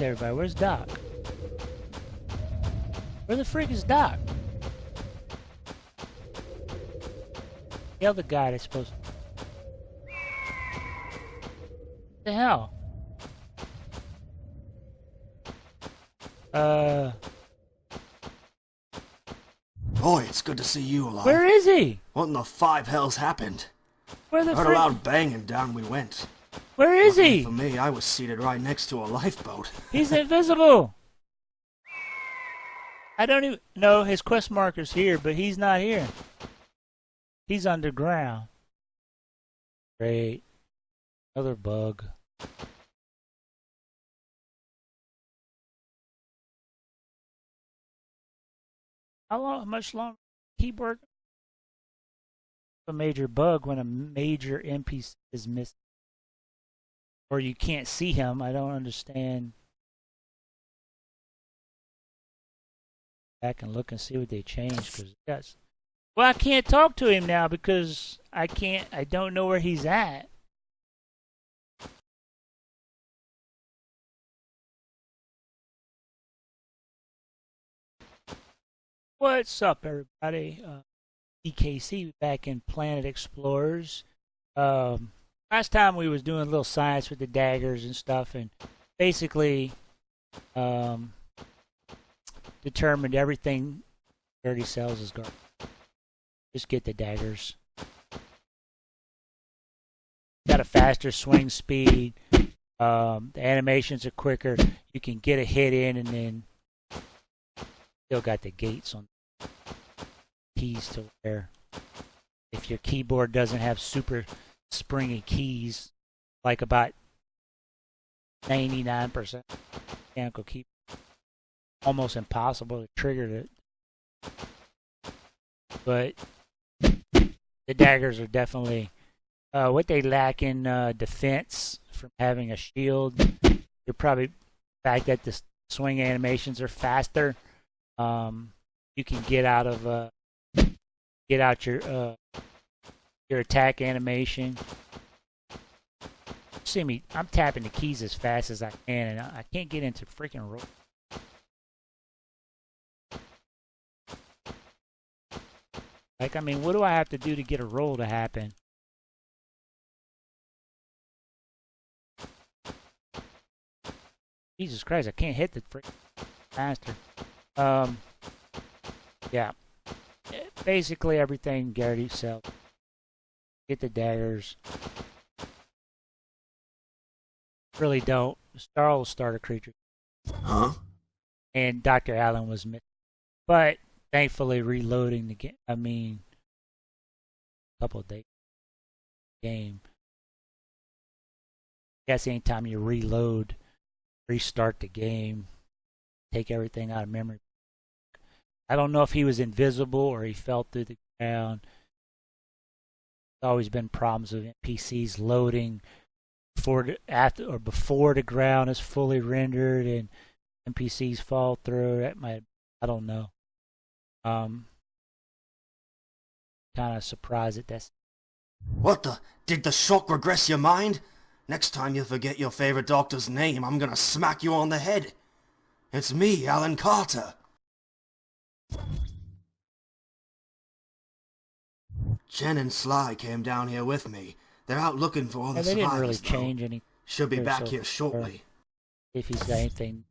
everybody? Where's Doc? Where the freak is Doc? The other guy that's supposed to... What the hell? Boy, it's good to see you alive. Where is he? What in the five hells happened? Where the Heard a frick? loud bang and down we went. Where is Luckily he? For me, I was seated right next to a lifeboat. He's invisible. I don't even know his quest marker's here, but he's not here. He's underground. Great. Another bug. How much longer? Keyboard? A major bug when a major NPC is missing. Or you can't see him. I don't understand. Back and look and see what they changed, because that's... Well, I can't talk to him now because I don't know where he's at. What's up, everybody? EKC back in Planet Explorers. Last time we was doing a little science with the daggers and stuff, and basically determined everything Gerdy sells is garbage. Just get the daggers. Got a faster swing speed. The animations are quicker. You can get a hit in and then still got the gates on keys to wear. If your keyboard doesn't have super springy keys, like about 99% mechanical keyboard, almost impossible to trigger it. But the daggers are definitely what they lack in defense from having a shield. You're probably the fact that the swing animations are faster. You can get out your attack animation. See me? I'm tapping the keys as fast as I can, and I can't get into freaking roll. Like, I mean, what do I have to do to get a roll to happen? Jesus Christ, I can't hit the freaking faster. Yeah. Basically everything Gerdy sells. Get the daggers. Really don't. Star will start a creature. Huh? And Dr. Allen was missing. But thankfully reloading the game. I mean, a couple of days. Game. I guess anytime you reload, restart the game, take everything out of memory. I don't know if he was invisible or he fell through the ground. There's always been problems with NPCs loading before the ground is fully rendered and NPCs fall through. That might, I don't know. Kind of surprised at that. What the? Did the shock regress your mind? Next time you forget your favorite doctor's name, I'm gonna smack you on the head. It's me, Alan Carter. Jen and Sly came down here with me. They're out looking for all the They didn't really survivors, though. change any. Should be back here shortly. If he's got anything.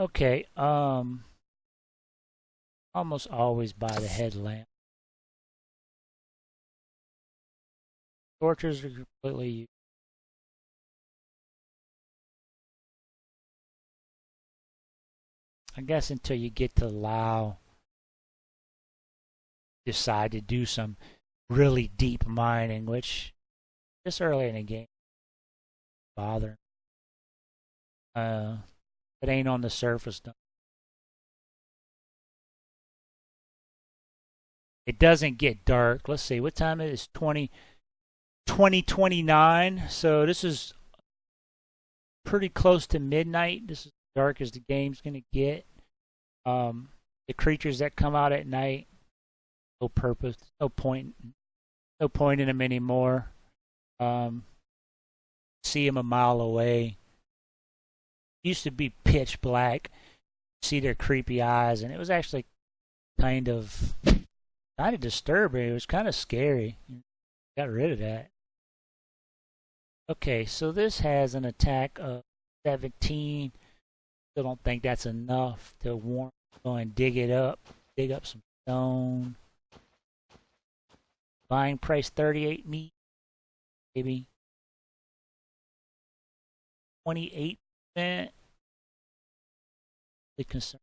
Okay, almost always by the headlamp. Torches are completely useless. I guess until you get to Lao, decide to do some really deep mining, which just early in the game bother. It ain't on the surface. It doesn't get dark. Let's see, what time it is? 2029. So this is pretty close to midnight. This is as dark as the game's gonna get. The creatures that come out at night, no purpose, no point in them anymore. see them a mile away. It used to be pitch black. See their creepy eyes, and it was actually kind of disturbing. It was kind of scary. Got rid of that. Okay, so this has an attack of 17. Still don't think that's enough to warrant going dig it up. Dig up some stone. Buying price 38 meat. Maybe 28%. The concern.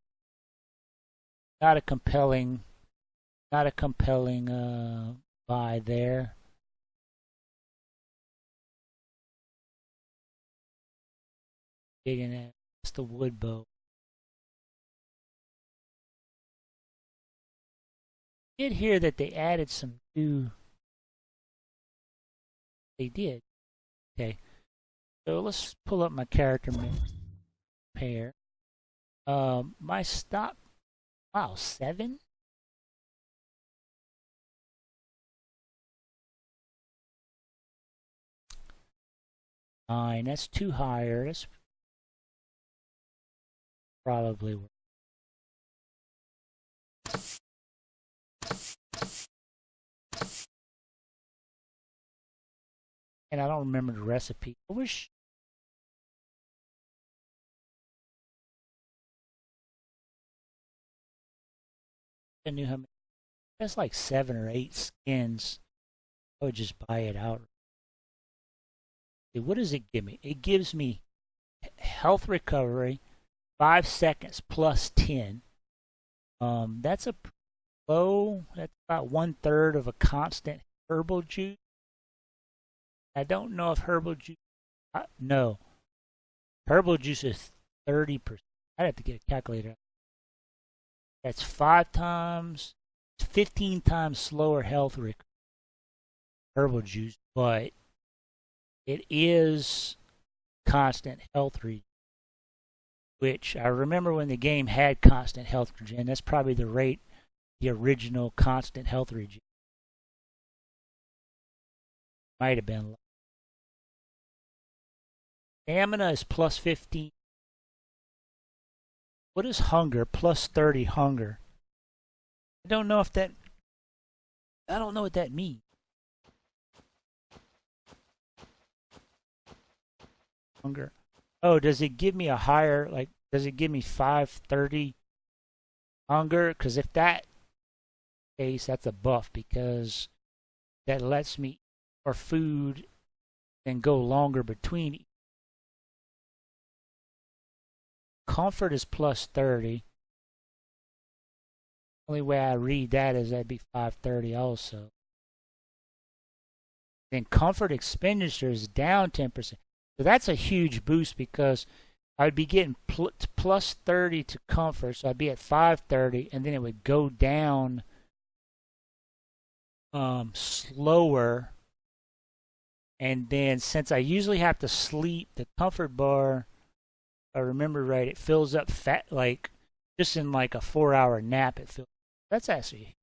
Not a compelling buy there. Digging at it's the wood bow. I did hear that they added some new. They did. Okay. So let's pull up my character pair. My stop. Wow, 7. Nine. That's too higher. That's probably. And I don't remember the recipe. I wish. I knew how many. That's like 7 or 8 skins. I would just buy it out. What does it give me? It gives me health recovery, 5 seconds plus 10. That's a low. That's about 1/3 of a constant herbal juice. I don't know if herbal juice. No, herbal juice is 30%. I'd have to get a calculator. That's 15 times slower health recovery. Herbal juice, but it is constant health regen, which I remember when the game had constant health regen. That's probably the rate the original constant health regen might have been. Stamina is plus 15. What is hunger? Plus 30 hunger. I don't know what that means. Hunger. Oh, does it give me a higher, like, does it give me 530 hunger? Because if that case, that's a buff, because that lets me eat more food and go longer between. Comfort is plus 30. Only way I read that is that'd be 530 also. Then comfort expenditure is down 10%. So that's a huge boost, because I'd be getting plus 30 to comfort, so I'd be at 530, and then it would go down slower. And then since I usually have to sleep, the comfort bar, if I remember right, it fills up fat, like just in like a 4-hour nap it fills. That's actually.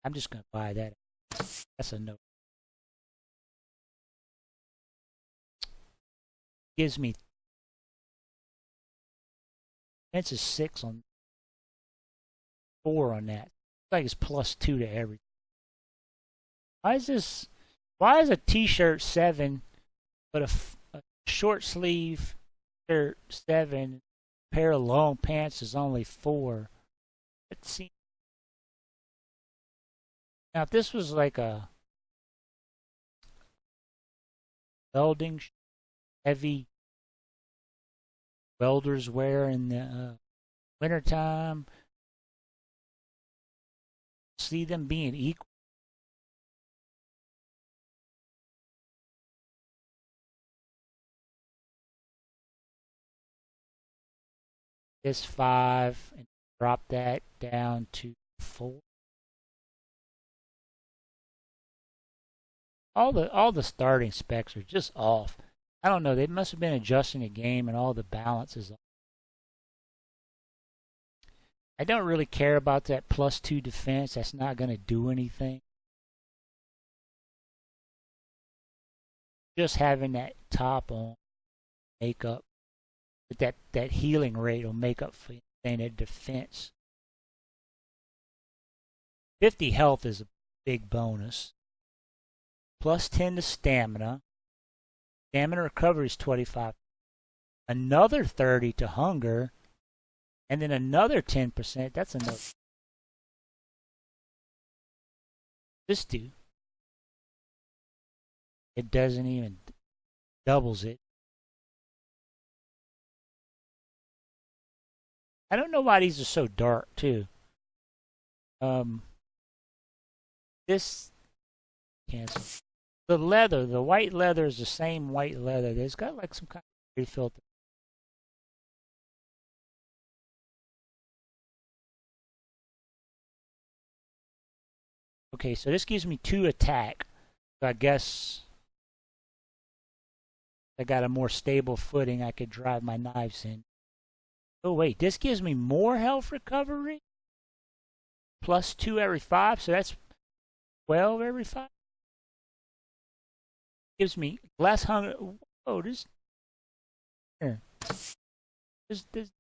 I'm just gonna buy that. That's a no. Gives me. That's a 6 on. 4 on that. It's like it's plus 2 to everything. Why is this? Why is a t-shirt 7, but a short sleeve shirt 7, a pair of long pants is only 4? Let's see. Now, if this was like a welding, heavy welders wear in the wintertime, see them being equal. This 5 and drop that down to 4. All the starting specs are just off. I don't know. They must have been adjusting the game, and all the balance is off. I don't really care about that plus 2 defense. That's not going to do anything. just having that top on make up, but that healing rate will make up for anything at defense. 50 health is a big bonus. Plus 10 to stamina. Stamina recovery is 25. Another 30 to hunger. And then another 10%. That's enough. This do. It doesn't even doubles it. I don't know why these are so dark too. This cancel. The leather, the white leather is the same white leather. It's got like some kind of filter. Okay, so this gives me 2 attack. So I guess I got a more stable footing I could drive my knives in. Oh wait, this gives me more health recovery? Plus 2 every 5, so that's 12 every 5? Gives me less hunger. Oh, this... Here. There's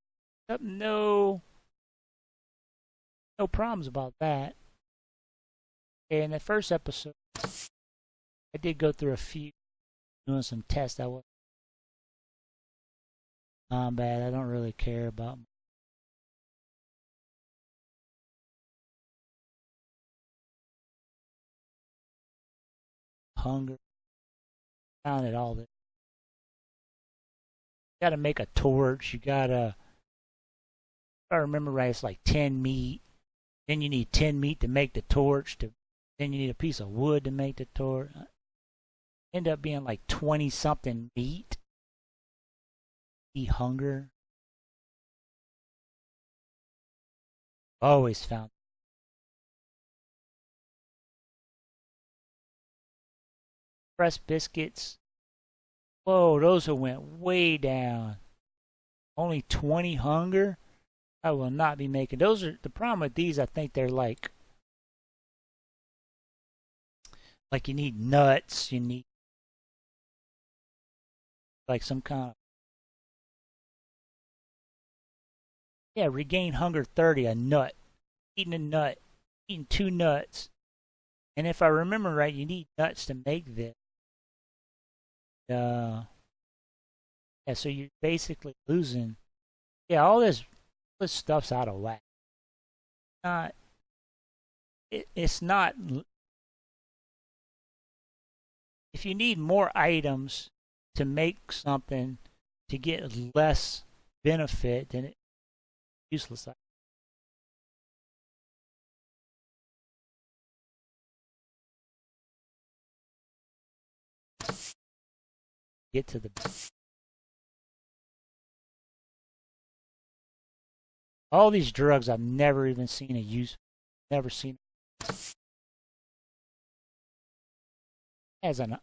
no problems about that. Okay, in the first episode, I did go through a few, doing some tests. I was combat. I don't really care about hunger. Counted all this. You gotta make a torch. You gotta, if I remember right, it's like 10 meat. Then you need 10 meat to make the torch. Then you need a piece of wood to make the torch. End up being like 20 something meat. Eat hunger. Always found. Press biscuits. Whoa, those went way down. Only 20 hunger? I will not be making. Those are the problem with these. I think they're like you need nuts. You need like some kind of, yeah, regain hunger 30. A nut. Eating a nut. Eating 2 nuts. And if I remember right, you need nuts to make this. Yeah, so you're basically losing. Yeah, all this stuff's out of whack. It's not. If you need more items to make something to get less benefit, then it's useless. Get to the... All these drugs I've never even seen a use. Never seen. As an...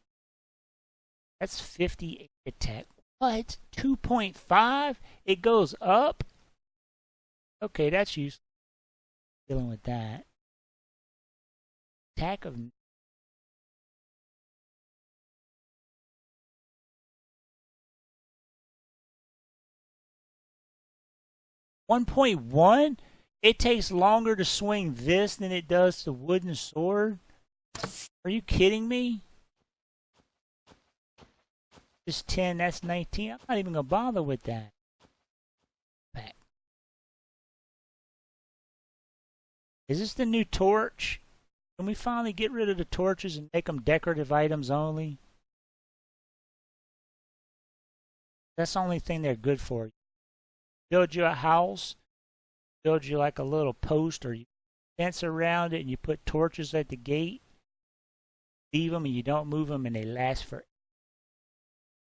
That's 58 attack. What? 2.5? It goes up? Okay, that's useful. Dealing with that. Attack of... 1.1? It takes longer to swing this than it does the wooden sword? Are you kidding me? This 10, that's 19. I'm not even going to bother with that. Back. Is this the new torch? Can we finally get rid of the torches and make them decorative items only? That's the only thing they're good for. Build you a house, build you like a little post, or you fence around it and you put torches at the gate, leave them and you don't move them and they last for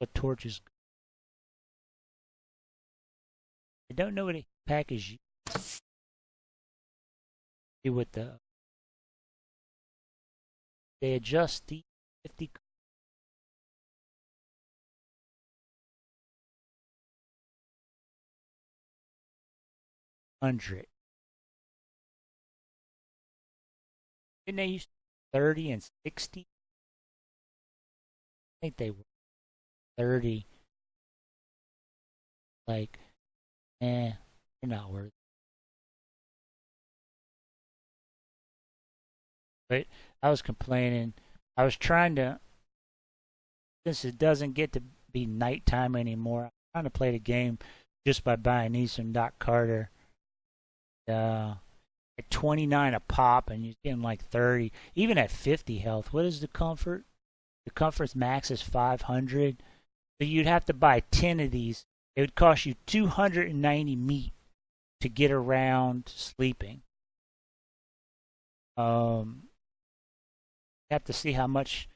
the torches. I don't know what a package do with the... They adjust the 50... $100. Didn't they use 30 and 60? I think they were. 30. Like, you're not worth it. But I was complaining. I was trying to, since it doesn't get to be nighttime anymore, I'm trying to play the game just by buying these from Doc Carter. At 29 a pop, and you're getting like 30. Even at 50 health, what is the comfort? The comfort's max is 500. So you'd have to buy 10 of these. It would cost you 290 meat to get around sleeping. You have to see how much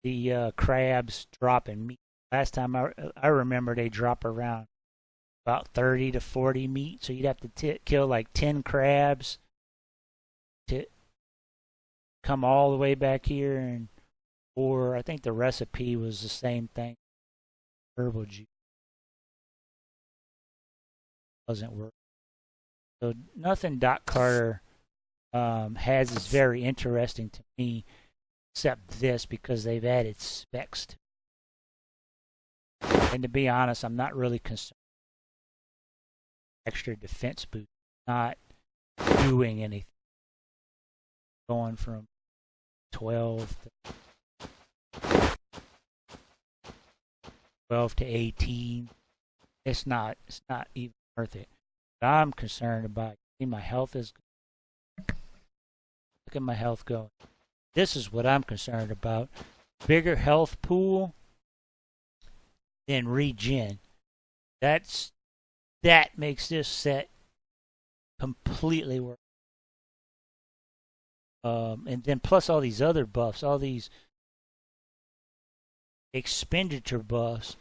the crabs drop in meat. Last time I remember they drop around about 30 to 40 meat, so you'd have to kill like 10 crabs to come all the way back here, and or I think the recipe was the same thing. Herbal juice doesn't work. So nothing Doc Carter has is very interesting to me, except this, because they've added specs to it. And to be honest, I'm not really concerned. Extra defense boost, not doing anything. Going from 12 to 18, it's not even worth it. But I'm concerned about, see, my health is, look at my health going. This is what I'm concerned about. Bigger health pool than regen. That makes this set completely work. And then plus all these other buffs, all these expenditure buffs.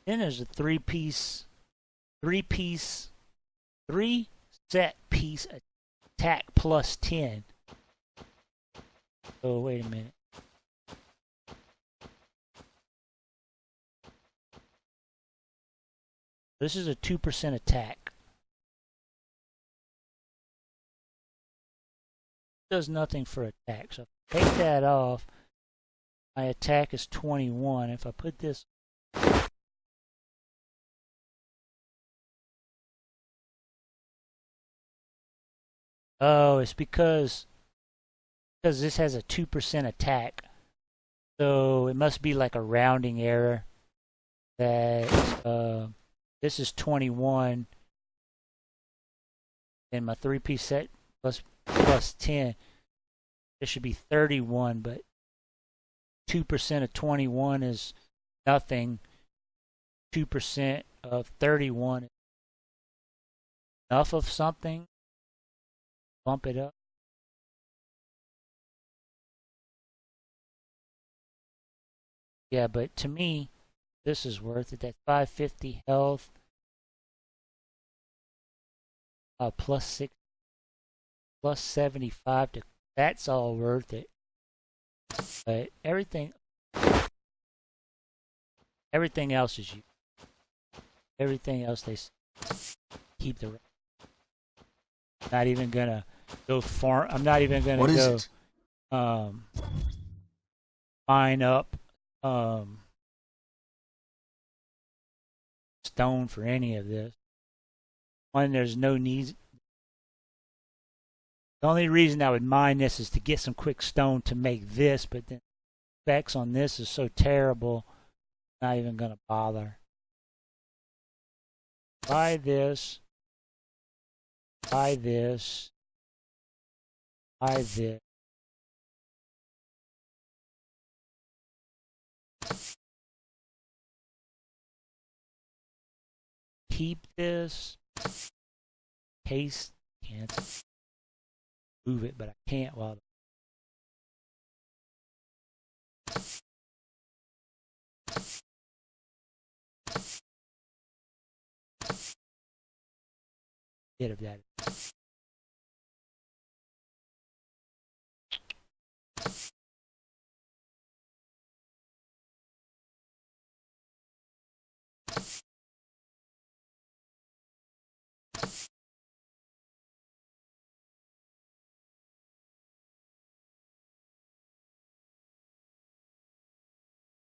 Then there's a three set piece attack plus 10. Oh, wait a minute. This is a 2% attack. Does nothing for attack. So if I take that off, my attack is 21. If I put this, oh, it's because this has a 2% attack. So it must be like a rounding error. That this is 21, and my 3-piece set plus 10. It should be 31, but 2% of 21 is nothing. 2% of 31 is enough of something. Bump it up. Yeah, but to me, this is worth it. That 550 health, plus 6, plus 75 to, that's all worth it. But everything else is you. Everything else they keep the. Not even gonna go farm. I'm not even gonna go mine up stone for any of this. One, there's no need. The only reason I would mine this is to get some quick stone to make this, but then specs on this is so terrible, not even gonna bother. Buy this. Buy this. Buy this. Keep this. Case can't move it, but I can't while get of that.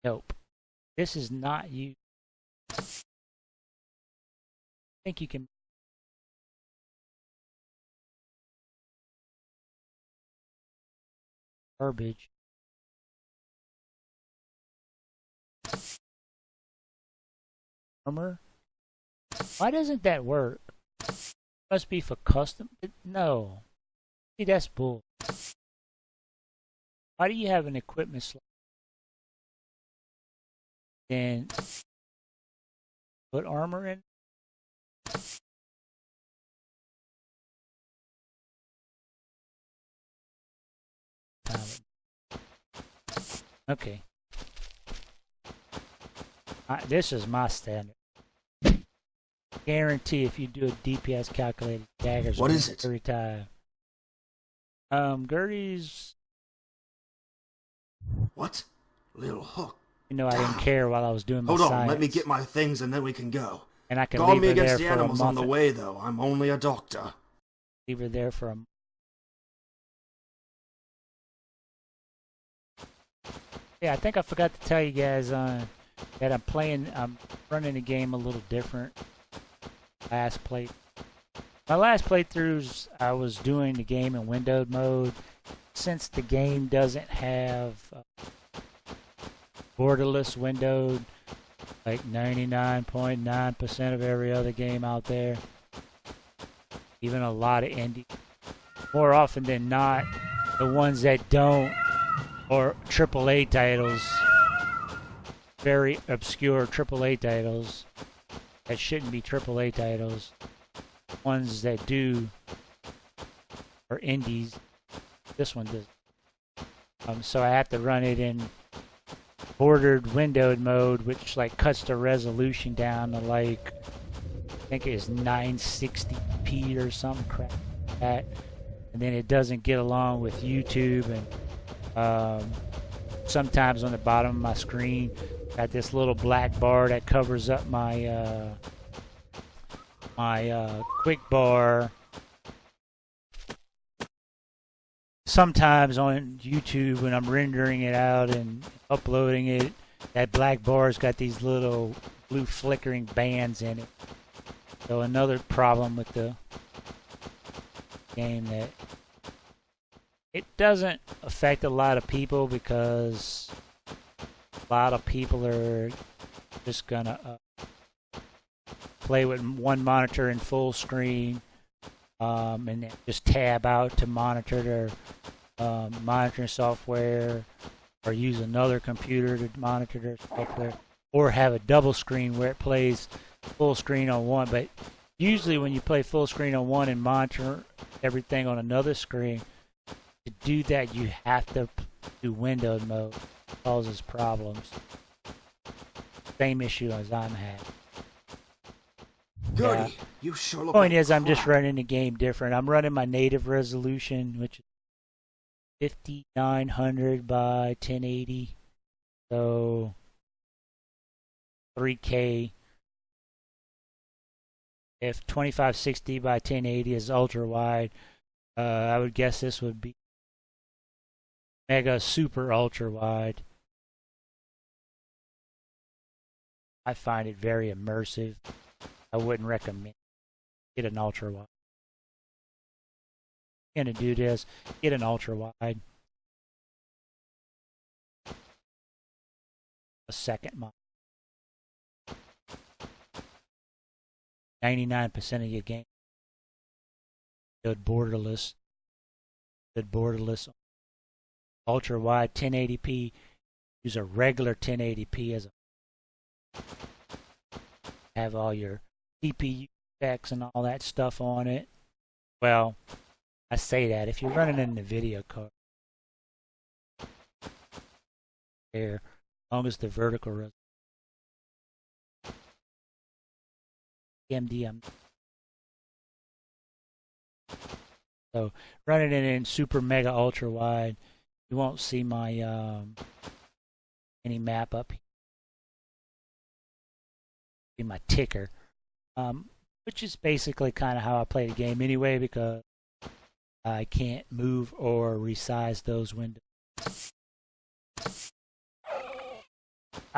Nope. This is not you. I think you can. Garbage. Armor. Why doesn't that work? Must be for custom. No. See, that's bull. Why do you have an equipment slot? Then put armor in. Okay. This is my standard. Guarantee if you do a DPS calculated, daggers What is it? every time. Gerdy's. What? Little hook. You know, I didn't care while I was doing my Hold on, science. let me get my things and then we can go. And I can Guard leave me her against there the for a animals on month. the way, though. I'm only a doctor. Leave her there for a month. Yeah, I think I forgot to tell you guys that I'm running the game a little different. My last playthroughs, I was doing the game in windowed mode. Since the game doesn't have borderless windowed, like 99.9% of every other game out there, even a lot of indie, more often than not, the ones that don't, or AAA titles, very obscure AAA titles that shouldn't be AAA titles, ones that do are indies. This one does. So I have to run it in bordered windowed mode, which like cuts the resolution down to like, I think it is 960p or something crap like that. And then it doesn't get along with YouTube, and sometimes on the bottom of my screen got this little black bar that covers up my quick bar. Sometimes on YouTube when I'm rendering it out and uploading it, that black bar's got these little blue flickering bands in it. So another problem with the game, that it doesn't affect a lot of people because a lot of people are just gonna play with one monitor in full screen, and then just tab out to monitor their monitoring software, or use another computer to monitor their software, or have a double screen where it plays full screen on one. But usually when you play full screen on one and monitor everything on another screen, to do that you have to do windowed mode. It causes problems. Same issue as I'm having. Gerdy, you sure look Point like is, I'm just crap. running the game different. I'm running my native resolution, which is 5900 by 1080. So 3K. If 2560 by 1080 is ultra wide, I would guess this would be mega super ultra wide. I find it very immersive. I wouldn't recommend get an ultra wide. If you're gonna do this, get an ultra wide. A second monitor. 99% of your game. Good borderless. Ultra wide 1080p. Use a regular 1080p as a have all your CPU specs and all that stuff on it. Well, I say that if you're running in the video card, there, as long as the vertical resolution. MDM. So running it in super mega ultra wide, you won't see my any map up here. See my ticker, which is basically kind of how I play the game anyway, because I can't move or resize those windows.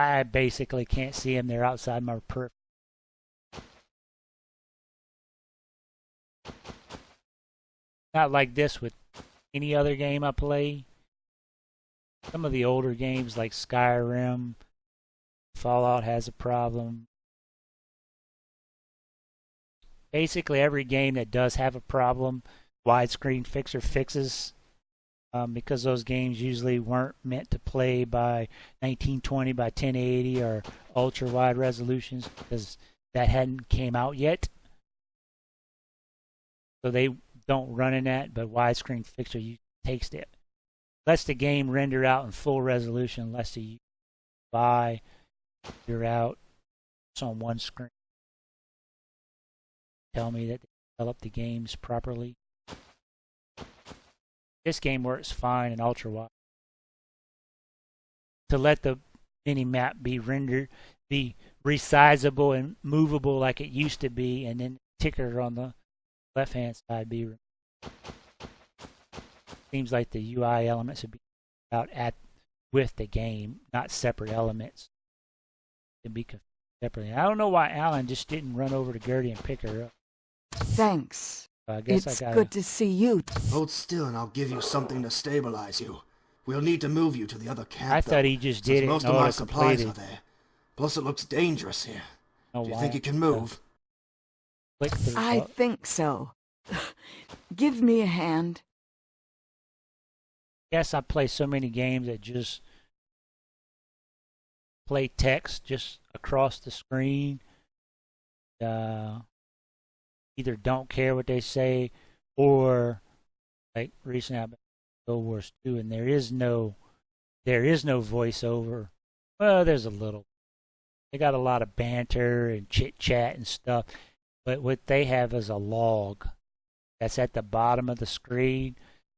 I basically can't see them. They're outside my peripheral. Not like this with any other game I play. Some of the older games like Skyrim, Fallout has a problem. Basically, every game that does have a problem, widescreen fixer fixes, because those games usually weren't meant to play by 1920 by 1080 or ultra wide resolutions because that hadn't came out yet. So they don't run in that, but widescreen fixer takes it. Lets the game render out in full resolution, lets the buy you're out. It's on one screen. Tell me that they developed the games properly. This game works fine in ultra wide. To let the mini map be rendered, be resizable and movable like it used to be, and then the ticker on the left hand side be removed. Seems like the UI elements would be out with the game, not separate elements. Can be separately. I don't know why Alan just didn't run over to Gerdy and pick her up. Thanks. So I guess It's I gotta... good to see you. Hold still and I'll give you something to stabilize you. We'll need to move you to the other camp. I thought he just did it most in of order my to supplies complete are it. there. Plus it looks dangerous here. Oh, Do you why? think you can move? Click through. I think so. Give me a hand. Guess I play so many games that just play text just across the screen. Either don't care what they say, or like recently I've been World War II, and there is no voiceover. Well, there's a little. They got a lot of banter and chit chat and stuff, but what they have is a log that's at the bottom of the screen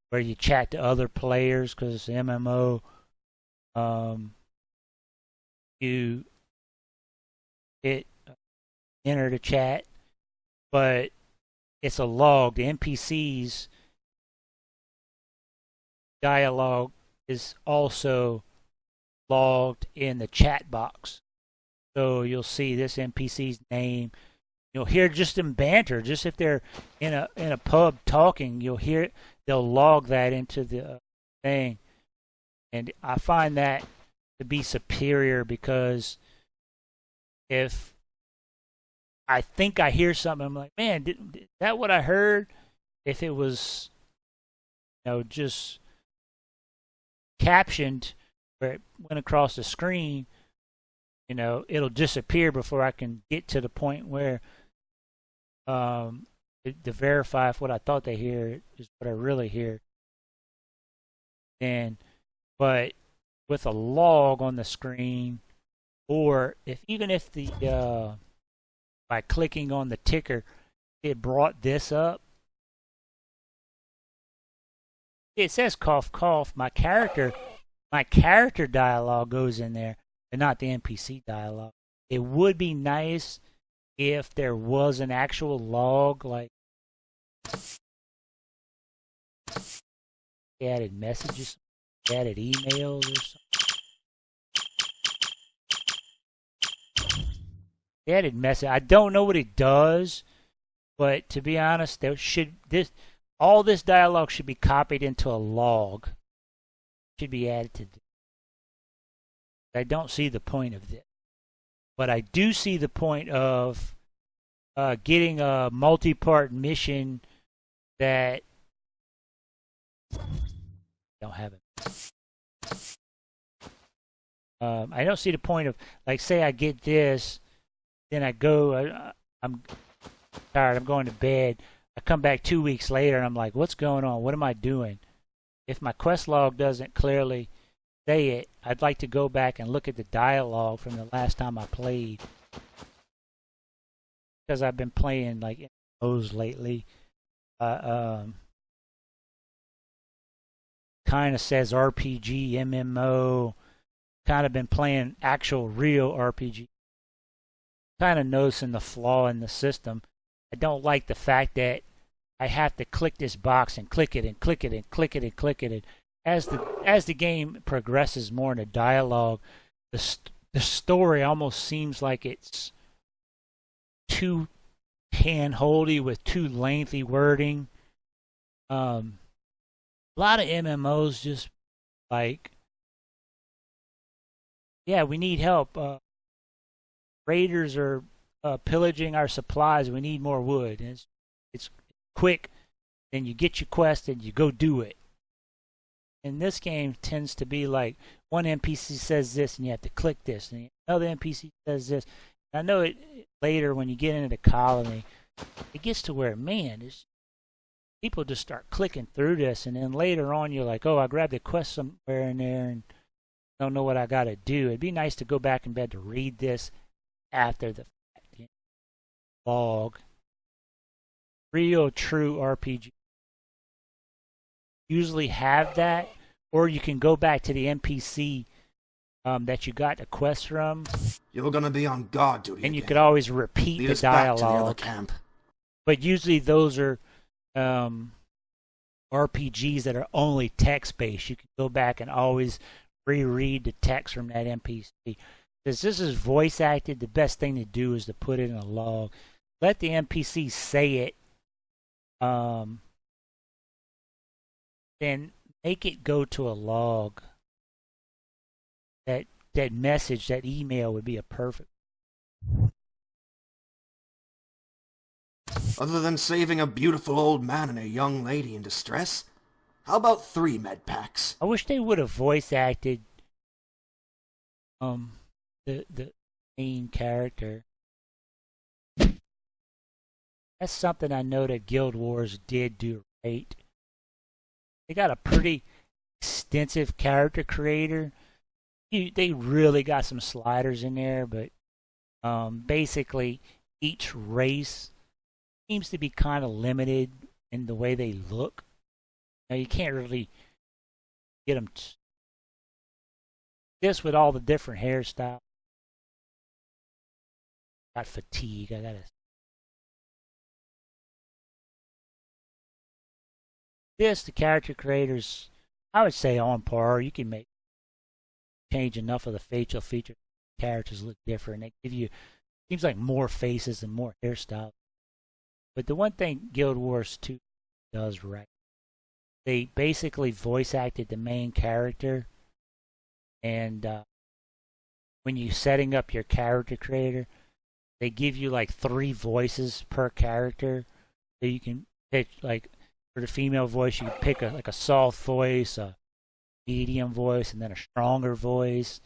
where you chat to other players because it's MMO. You enter the chat, but it's a log. The NPCs dialogue is also logged in the chat box. So you'll see this NPC's name. You'll hear just them banter, just if they're in a pub talking, you'll hear it. They'll log that into the thing, and I find that to be superior because if I think I hear something, I'm like, man, is that what I heard? If it was, just captioned where it went across the screen, it'll disappear before I can get to the point where to verify if what I thought they hear is what I really hear. But with a log on the screen, or even if the by clicking on the ticker, it brought this up. It says cough cough. My character dialogue goes in there, and not the NPC dialogue. It would be nice if there was an actual log, like added messages, added emails or something. Added message. I don't know what it does, but to be honest, all this dialogue should be copied into a log. Should be added to this. I don't see the point of this, but I do see the point of getting a multi-part mission that don't have it. I don't see the point of, like, say I get this, then I go, I'm tired, I'm going to bed. I come back 2 weeks later and I'm like, what's going on? What am I doing? If my quest log doesn't clearly say it, I'd like to go back and look at the dialogue from the last time I played. Because I've been playing like MMOs lately. Kind of says RPG, MMO. Kind of been playing actual real RPG. Kind of noticing the flaw in the system. I don't like the fact that I have to click this box and click it and click it and click it and click it. And as the game progresses more in the dialogue, the story almost seems like it's too hand-holdy with too lengthy wording. A lot of MMOs just like, yeah, we need help. Raiders are pillaging our supplies. We need more wood. And it's quick. Then you get your quest and you go do it. And this game tends to be like one NPC says this and you have to click this, and another NPC says this. I know it later when you get into the colony, it gets to where, man, people just start clicking through this, and then later on you're like, oh, I grabbed a quest somewhere in there and don't know what I got to do. It'd be nice to go back in bed to read this after the fact. You know? Log. Real, true RPG usually have that, or you can go back to the NPC that you got the quest from. You're gonna be on guard duty and you again. could always repeat Lead the us back to the other dialogue. camp. But usually those are RPGs that are only text-based. You can go back and always reread the text from that NPC. Since this is voice-acted, the best thing to do is to put it in a log. Let the NPC say it. Then make it go to a log. That message, that email would be a perfect. Other than saving a beautiful old man and a young lady in distress, how about 3 med packs? I wish they would have voice acted the main character. That's something I know that Guild Wars did do right. They got a pretty extensive character creator. They really got some sliders in there, but basically each race seems to be kind of limited in the way they look. Now you can't really get them. This with all the different hairstyles. Got fatigue. I gotta. The character creators, I would say on par. You can change enough of the facial features. Characters look different. They give you, seems like more faces and more hairstyles. But the one thing Guild Wars 2 does right, they basically voice acted the main character, and when you're setting up your character creator, they give you like 3 voices per character, so you can pick, like for the female voice, you can pick a soft voice, a medium voice, and then a stronger voice.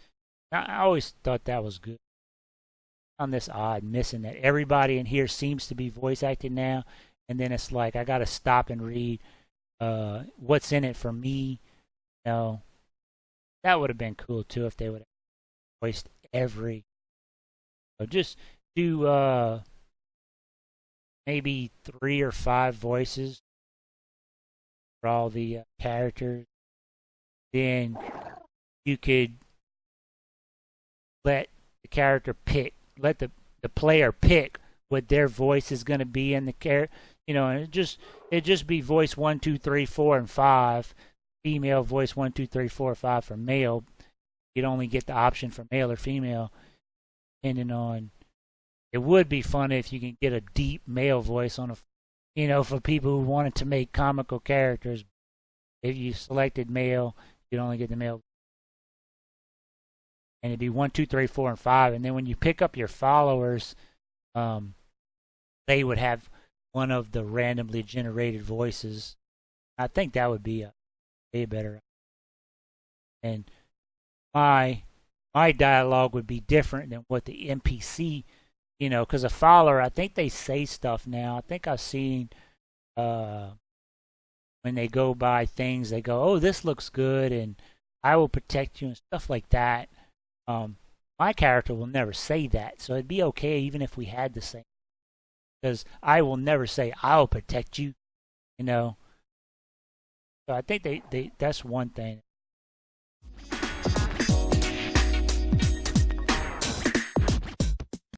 I always thought that was good. On this odd missing that everybody in here seems to be voice acted now, and then it's like I gotta stop and read what's in it for me. You know, that would have been cool too if they would have voiced every. So just do maybe 3 or 5 voices for all the characters. Then you could let the character pick. Let the player pick what their voice is going to be in the character, and it just be voice 1, 2, 3, 4, and 5. Female voice 1, 2, 3, 4, 5 for male. You'd only get the option for male or female, depending on. It would be fun if you can get a deep male voice on for people who wanted to make comical characters. If you selected male, you'd only get the male. And it'd be 1, 2, 3, 4, and 5. And then when you pick up your followers, they would have one of the randomly generated voices. I think that would be a way better. And my dialogue would be different than what the NPC, because a follower, I think they say stuff now. I think I've seen when they go by things, they go, "Oh, this looks good," and "I will protect you," and stuff like that. My character will never say that, so it'd be okay even if we had the same. Because I will never say I'll protect you, So I think they that's one thing.